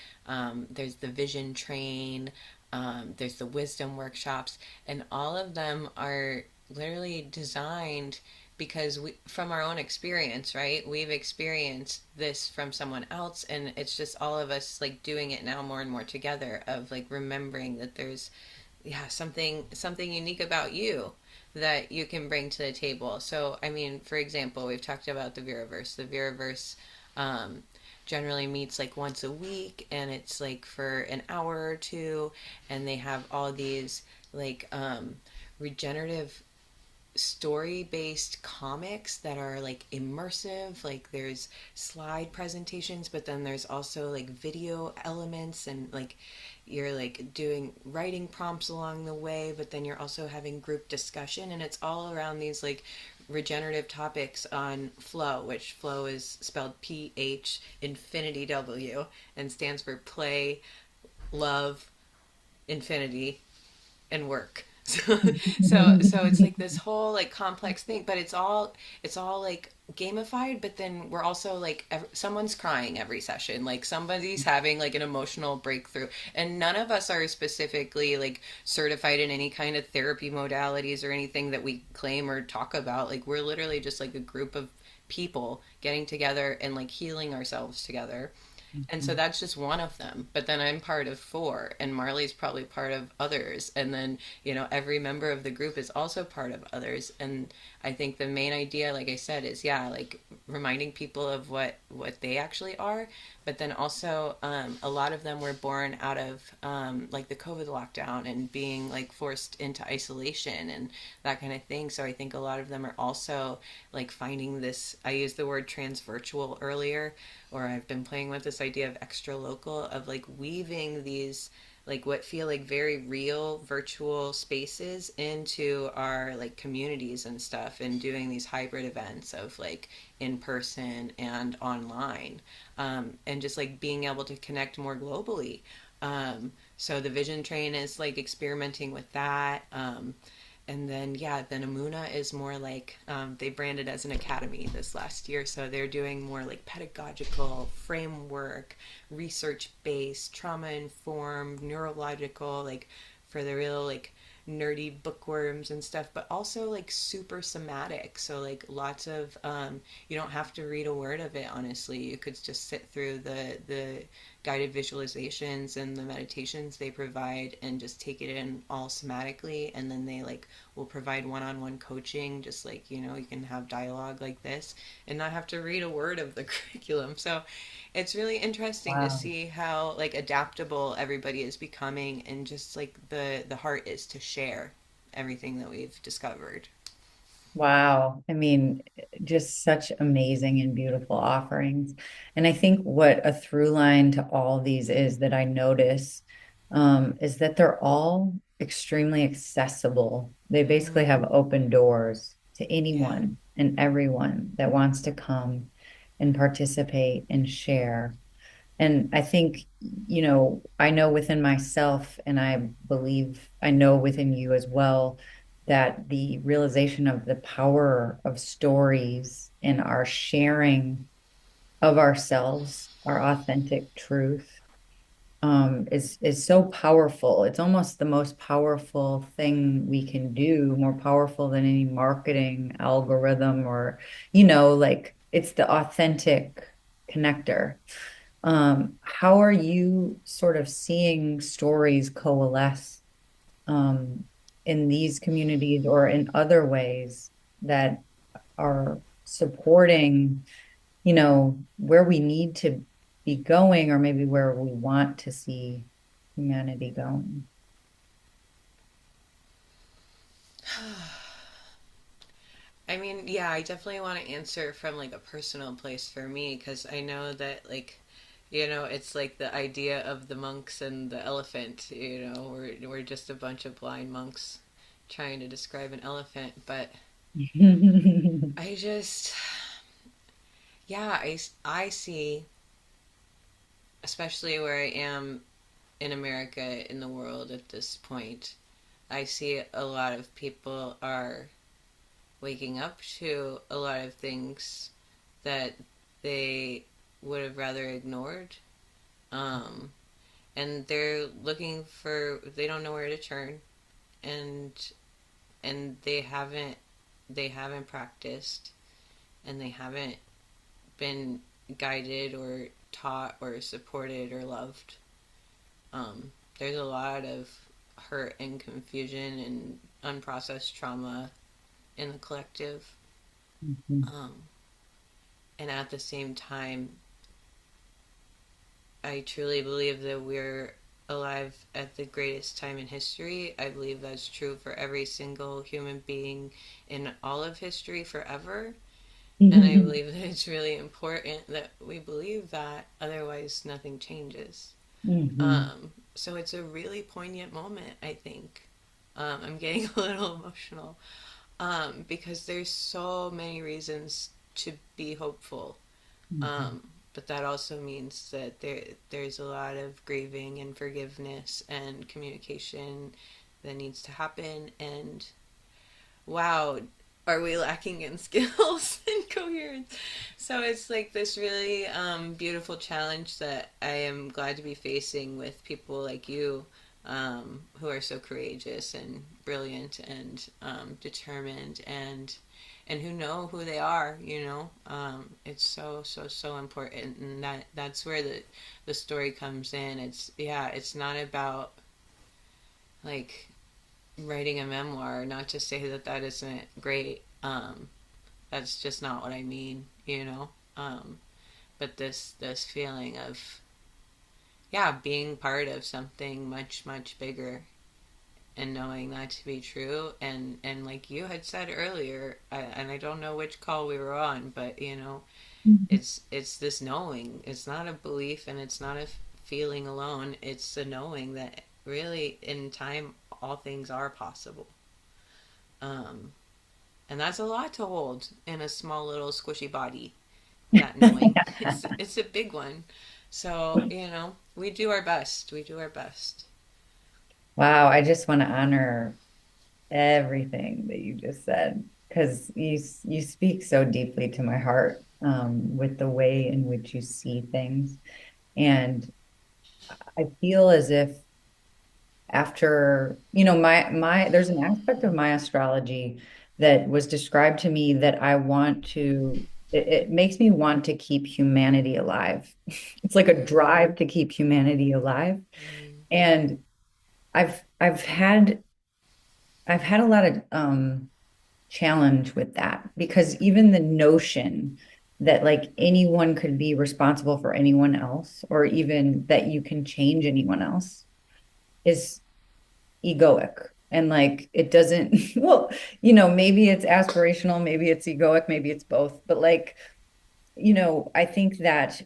There's the Vision Train. There's the Wisdom Workshops, and all of them are literally designed because from our own experience, right? We've experienced this from someone else, and it's just all of us like doing it now more and more together of like remembering that there's something unique about you that you can bring to the table. So I mean, for example, we've talked about the Viriverse. The Viriverse generally meets like once a week, and it's like for an hour or two, and they have all these like regenerative story based comics that are like immersive. Like there's slide presentations, but then there's also like video elements, and like you're like doing writing prompts along the way, but then you're also having group discussion, and it's all around these like regenerative topics on flow, which flow is spelled PH infinity W and stands for play, love, infinity, and work. So it's like this whole like complex thing, but it's all like gamified. But then we're also like someone's crying every session, like somebody's having like an emotional breakthrough, and none of us are specifically like certified in any kind of therapy modalities or anything that we claim or talk about. Like we're literally just like a group of people getting together and like healing ourselves together. And so Mhm. that's just one of them. But then I'm part of four, and Marley's probably part of others. And then, every member of the group is also part of others. And I think the main idea, like I said, is yeah, like reminding people of what they actually are. But then also, a lot of them were born out of like the COVID lockdown and being like forced into isolation and that kind of thing. So I think a lot of them are also like finding this. I used the word transvirtual earlier, or I've been playing with this idea of extra local, of like weaving these like what feel like very real virtual spaces into our like communities and stuff, and doing these hybrid events of like in person and online, and just like being able to connect more globally. So the vision train is like experimenting with that. And then yeah, then Amuna is more like they branded as an academy this last year, so they're doing more like pedagogical framework, research based, trauma informed, neurological, like for the real like nerdy bookworms and stuff, but also like super somatic. So like lots of you don't have to read a word of it. Honestly, you could just sit through the guided visualizations and the meditations they provide and just take it in all somatically, and then they like will provide one-on-one coaching, just like you can have dialogue like this and not have to read a word of the curriculum. So it's really interesting to Wow. see how like adaptable everybody is becoming, and just like the heart is to share everything that we've discovered. Wow. I mean, just such amazing and beautiful offerings. And I think what a through line to all these is that I notice is that they're all extremely accessible. They basically Mm, have open doors to yeah. anyone and everyone that wants to come and participate and share. And I think, I know within myself, and I believe I know within you as well, that the realization of the power of stories and our sharing of ourselves, our authentic truth, is so powerful. It's almost the most powerful thing we can do, more powerful than any marketing algorithm or, like it's the authentic connector. How are you sort of seeing stories coalesce um, in these communities or in other ways that are supporting, where we need to be going or maybe where we want to see humanity going? I mean, yeah, I definitely want to answer from like a personal place for me, because I know that like it's like the idea of the monks and the elephant. We're just a bunch of blind monks trying to describe an elephant, but I just yeah, I see, especially where I am in America, in the world at this point, I see a lot of people are waking up to a lot of things that they would have rather ignored. Um, and they're looking for, they don't know where to turn, and they haven't practiced, and they haven't been guided or taught or supported or loved. There's a lot of hurt and confusion and unprocessed trauma in the collective. Mhm. Um, and at the same time, I truly believe that we're alive at the greatest time in history. I believe that's true for every single human being in all of history forever. And I believe that it's really important that we believe that, otherwise, nothing changes. Mhm. So it's a really poignant moment, I think. I'm getting a little emotional, because there's so many reasons to be hopeful. Mhm. But that also means that there's a lot of grieving and forgiveness and communication that needs to happen. And wow, are we lacking in skills and coherence? So it's like this really beautiful challenge that I am glad to be facing with people like you, who are so courageous and brilliant and determined, and and who know who they are, you know. It's so important, and that's where the story comes in. It's, yeah, it's not about like writing a memoir. Not to say that that isn't great. That's just not what I mean, you know. But this feeling of, yeah, being part of something much bigger, and knowing that to be true, and like you had said earlier, and I don't know which call we were on, but you know, Mhm. it's this knowing. It's not a belief, and it's not a feeling alone. It's a knowing that really in time all things are possible. um and that's a lot to hold in a small little squishy body. That knowing, it's a big one. So, you know, we do our best. We do our best. Wow, I just want to honor everything that you just said because you speak so deeply to my heart with the way in which you see things. And I feel as if after, my there's an aspect of my astrology that was described to me that I want to it makes me want to keep humanity alive. It's like a drive to keep humanity alive. Mm. And I've I've had I've had a lot of challenge with that because even the notion that like anyone could be responsible for anyone else or even that you can change anyone else is egoic. And like it doesn't, well, maybe it's aspirational, maybe it's egoic, maybe it's both. But like, I think that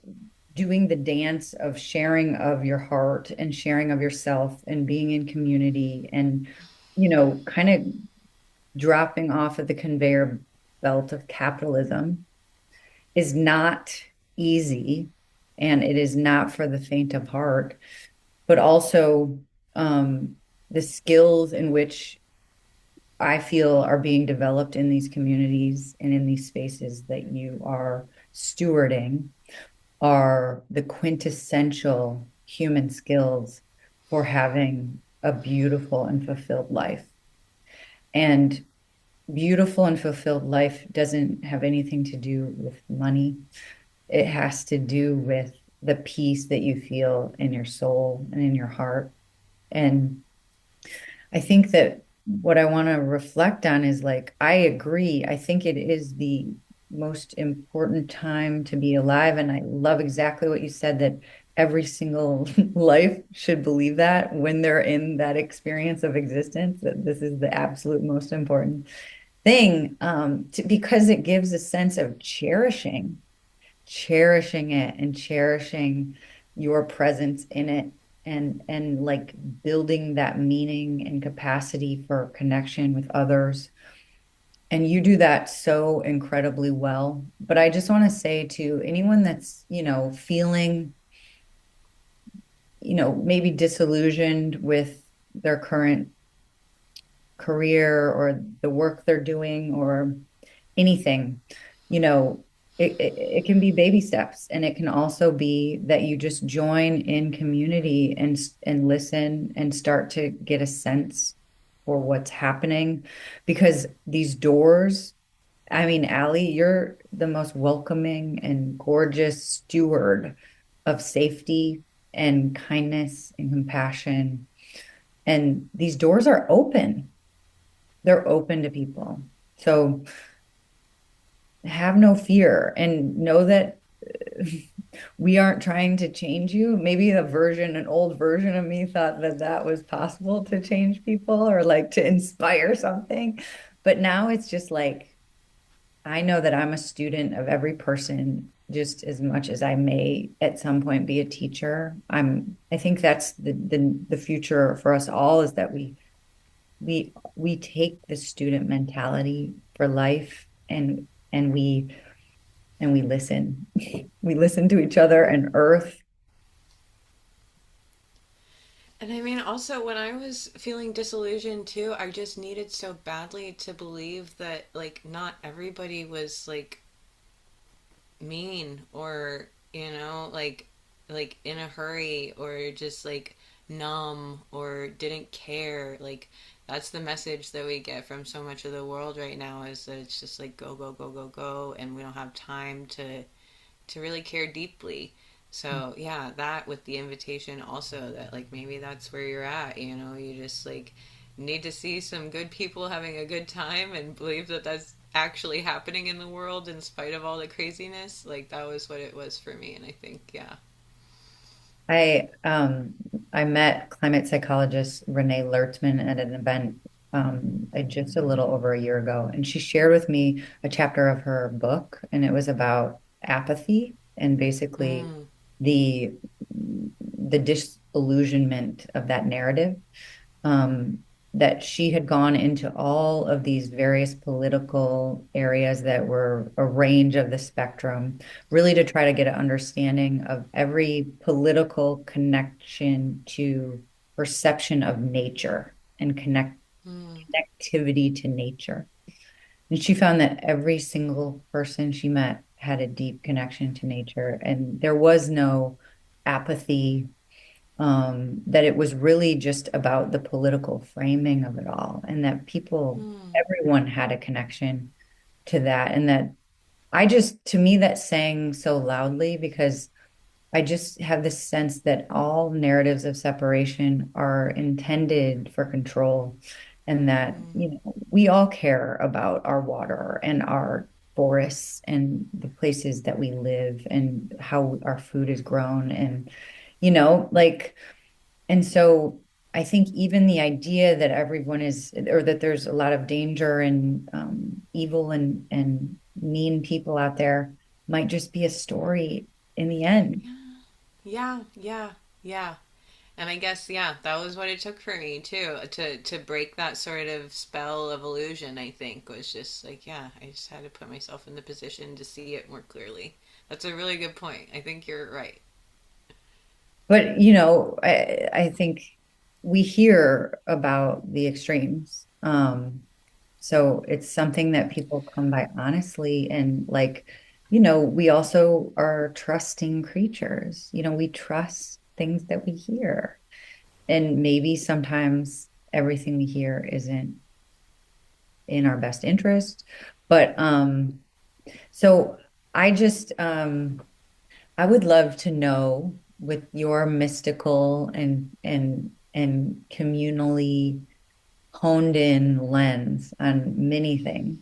doing the dance of sharing of your heart and sharing of yourself and being in community and, kind of dropping off of the conveyor belt of capitalism is not easy and it is not for the faint of heart, but also um, the skills in which I feel are being developed in these communities and in these spaces that you are stewarding are the quintessential human skills for having a beautiful and fulfilled life. And beautiful and fulfilled life doesn't have anything to do with money. It has to do with the peace that you feel in your soul and in your heart. And I think that what I want to reflect on is like, I agree. I think it is the most important time to be alive. And I love exactly what you said that every single life should believe that when they're in that experience of existence, that this is the absolute most important thing, because it gives a sense of cherishing it and cherishing your presence in it and like building that meaning and capacity for connection with others. And you do that so incredibly well. But I just want to say to anyone that's, feeling, maybe disillusioned with their current career or the work they're doing or anything, you know, it can be baby steps and it can also be that you just join in community and listen and start to get a sense for what's happening because these doors, I mean, Allie, you're the most welcoming and gorgeous steward of safety and kindness and compassion. And these doors are open. They're open to people. So have no fear and know that we aren't trying to change you. Maybe an old version of me thought that that was possible to change people or like to inspire something. But now it's just like, I know that I'm a student of every person just as much as I may at some point be a teacher. I think that's the future for us all is that we take the student mentality for life and we listen. We listen to each other and earth. And I mean, also, when I was feeling disillusioned too, I just needed so badly to believe that, like, not everybody was, like, mean or, you know, like in a hurry or just, like, numb or didn't care. Like, that's the message that we get from so much of the world right now, is that it's just like go go go go go, and we don't have time to really care deeply. So yeah, that with the invitation also, that like maybe that's where you're at, you know, you just like need to see some good people having a good time and believe that that's actually happening in the world in spite of all the craziness. Like that was what it was for me, and I think yeah. I um I met climate psychologist Renee Lertzman at an event just a little over a year ago, and she shared with me a chapter of her book, and it was about apathy and basically Mm, the the disillusionment of that narrative. um, that she had gone into all of these various political areas that were a range of the spectrum, really to try to get an understanding of every political connection to perception of nature and mm, connectivity to nature. And she found that every single person she met had a deep connection to nature, and there was no apathy, that it was really just about the political framing of it all, and that people, mm, everyone had a connection to that. And that to me, that sang so loudly because I just have this sense that all narratives of separation are intended for control, and that, mm, we all care about our water and our forests and the places that we live and how our food is grown. And, like, and so I think even the idea that everyone is, or that there's a lot of danger and evil and mean people out there, might just be a story in the end. yeah, yeah, yeah. And I guess yeah, that was what it took for me too, to break that sort of spell of illusion. I think was just like yeah, I just had to put myself in the position to see it more clearly. That's a really good point. I think you're right. But I think we hear about the extremes. So it's something that people come by honestly, and like, we also are trusting creatures. We trust things that we hear. And maybe sometimes everything we hear isn't in our best interest. But so I just I would love to know, with your mystical and communally honed in lens on many things,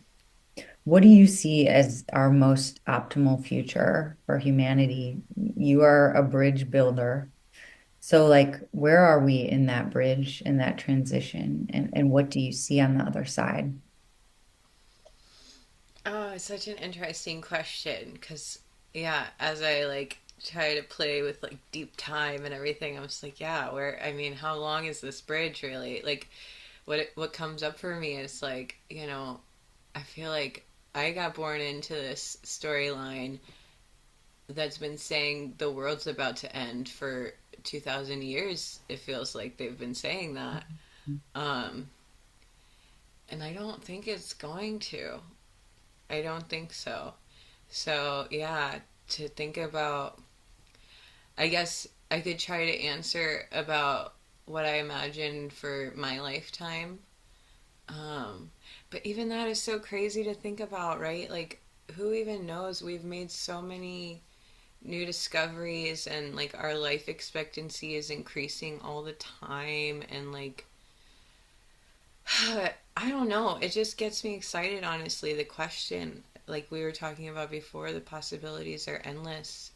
what do you see as our most optimal future for humanity? You are a bridge builder. So, like, where are we in that bridge, in that transition? And what do you see on the other side? Oh, it's such an interesting question because yeah, as I like try to play with like deep time and everything, I was like, yeah, where I mean, how long is this bridge really? Like, what comes up for me is like, you know, I feel like I got born into this storyline that's been saying the world's about to end for 2000 years. It feels like they've been saying that. Um, and I don't think it's going to. I don't think so. So, yeah, to think about, I guess I could try to answer about what I imagine for my lifetime. Um, but even that is so crazy to think about, right? Like, who even knows? We've made so many new discoveries, and like our life expectancy is increasing all the time. And like, I don't know. It just gets me excited, honestly. The question, like we were talking about before, the possibilities are endless.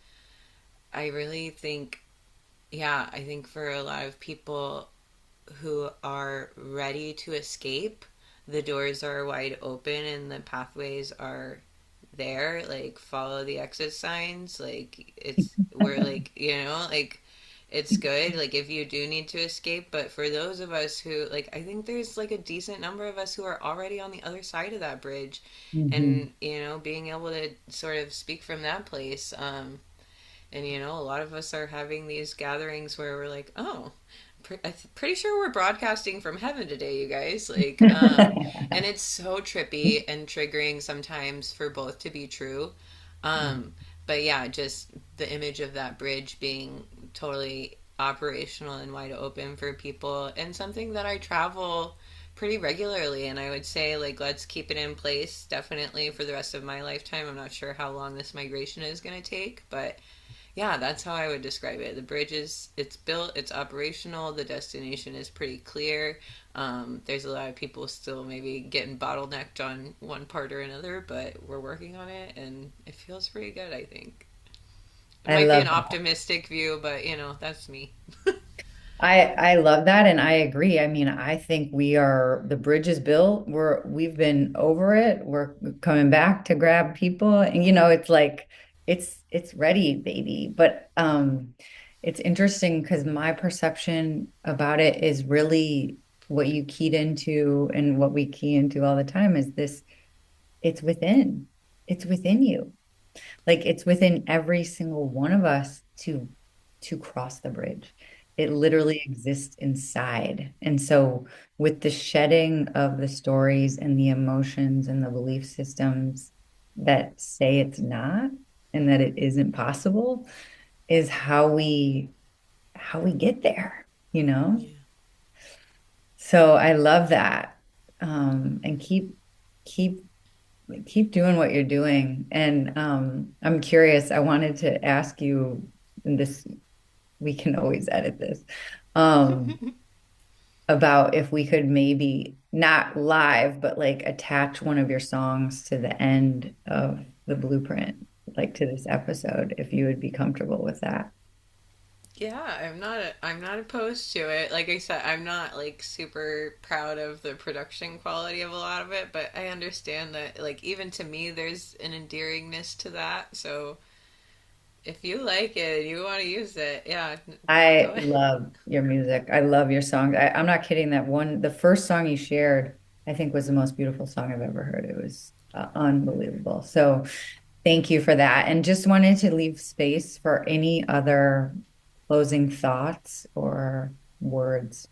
I really think, yeah, I think for a lot of people who are ready to escape, the doors are wide open and the pathways are there. Like, follow the exit signs. Like, we're like, like, it's good. Like, if you do need to escape, but for those of us who, like, I think there's like a decent number of us who are already on the other side of that bridge, Mhm. and, being able to sort of speak from that place. And a lot of us are having these gatherings where we're like, oh, pretty sure we're broadcasting from heaven today, you guys. Like, and it's so trippy and triggering sometimes for both to be true. Um, but yeah, just the image of that bridge being totally operational and wide open for people, and something that I travel pretty regularly, and I would say like let's keep it in place definitely for the rest of my lifetime. I'm not sure how long this migration is going to take, but yeah, that's how I would describe it. The bridge is it's built, it's operational, the destination is pretty clear. There's a lot of people still maybe getting bottlenecked on one part or another, but we're working on it, and it feels pretty good, I think. It I might be an love optimistic view, but that's me. I love that and I agree. I mean, I think the bridge is built. We've been over it. We're coming back to grab people and it's like it's ready, baby. But it's interesting because my perception about it is really what you keyed into and what we key into all the time is this it's within. It's within you. Like it's within every single one of us to cross the bridge. It literally exists inside. And so with the shedding of the stories and the emotions and the belief systems that say it's not and that it isn't possible is how we get there, you know? Yeah. So I love that. And keep keep doing what you're doing. And I'm curious, I wanted to ask you, and this, we can always edit this, um, about if we could maybe not live, but like attach one of your songs to the end of the blueprint, like to this episode, if you would be comfortable with that. Yeah, I'm not opposed to it. Like I said, I'm not like super proud of the production quality of a lot of it, but I understand that like even to me there's an endearingness to that. So if you like it and you want to use it, yeah, go I ahead. love your music. I love your songs. I'm not kidding. The first song you shared, I think was the most beautiful song I've ever heard. It was unbelievable. So thank you for that. And just wanted to leave space for any other closing thoughts or words.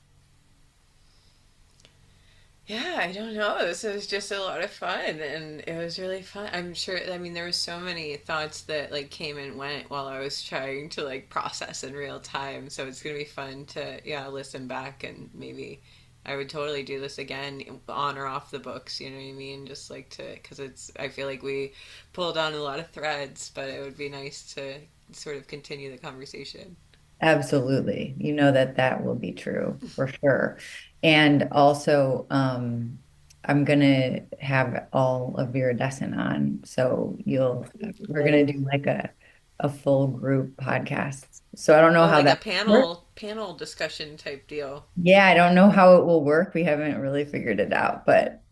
Yeah, I don't know. This was just a lot of fun and it was really fun. I'm sure, I mean, there were so many thoughts that like came and went while I was trying to like process in real time. So it's going to be fun to, yeah, listen back and maybe I would totally do this again on or off the books, you know what I mean? Just like to, because I feel like we pulled on a lot of threads, but it would be nice to sort of continue the conversation. Absolutely. You know that that will be true for sure. And also, I'm gonna have all of Viridescent on, so we're gonna do like a full group podcast. So I don't know Oh, how like a that works. panel discussion type deal. Yeah, I don't know how it will work. We haven't really figured it out, but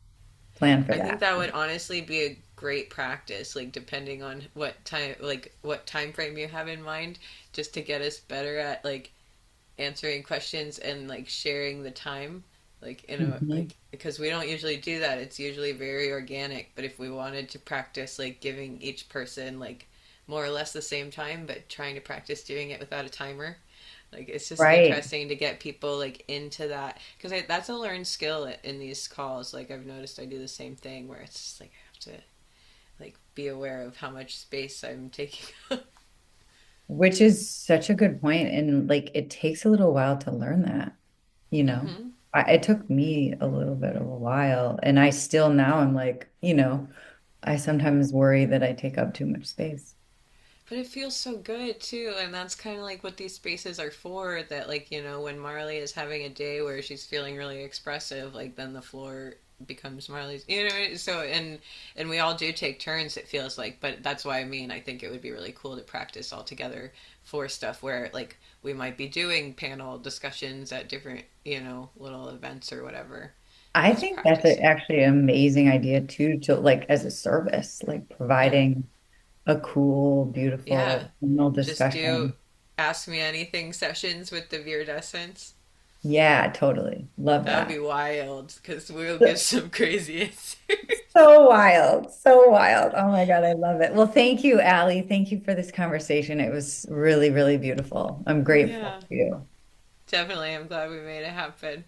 plan for I think that. that would honestly be a great practice, like depending on what time frame you have in mind, just to get us better at like answering questions and like sharing the time, Mhm. like because we don't usually do that. It's usually very organic. But if we wanted to practice like giving each person like more or less the same time, but trying to practice doing it without a timer, like it's just Right. interesting to get people like into that because that's a learned skill in these calls. Like I've noticed I do the same thing where it's just like I have to like be aware of how much space I'm taking up. Which is such a good point. And like it takes a little while to learn that, you know. Hmm. It took me a little bit of a while, and I still now I'm like, I sometimes worry that I take up too much space. But it feels so good too, and that's kind of like what these spaces are for. That like when Marley is having a day where she's feeling really expressive, like then the floor becomes Marley's. So and we all do take turns. It feels like, but that's why I mean I think it would be really cool to practice all together for stuff where like we might be doing panel discussions at different little events or whatever. I Just think that's practicing. actually an amazing idea too, to like as a service, like Yeah, providing a cool, yeah. beautiful panel Just do discussion. ask me anything sessions with the Viridescence. Yeah, totally. Love That would that. be wild because we'll get some crazy answers. So wild, so wild. Oh my God, I love it. Well, thank you, Allie. Thank you for this conversation. It was really, really beautiful. I'm grateful Yeah, for you. definitely. I'm glad we made it happen.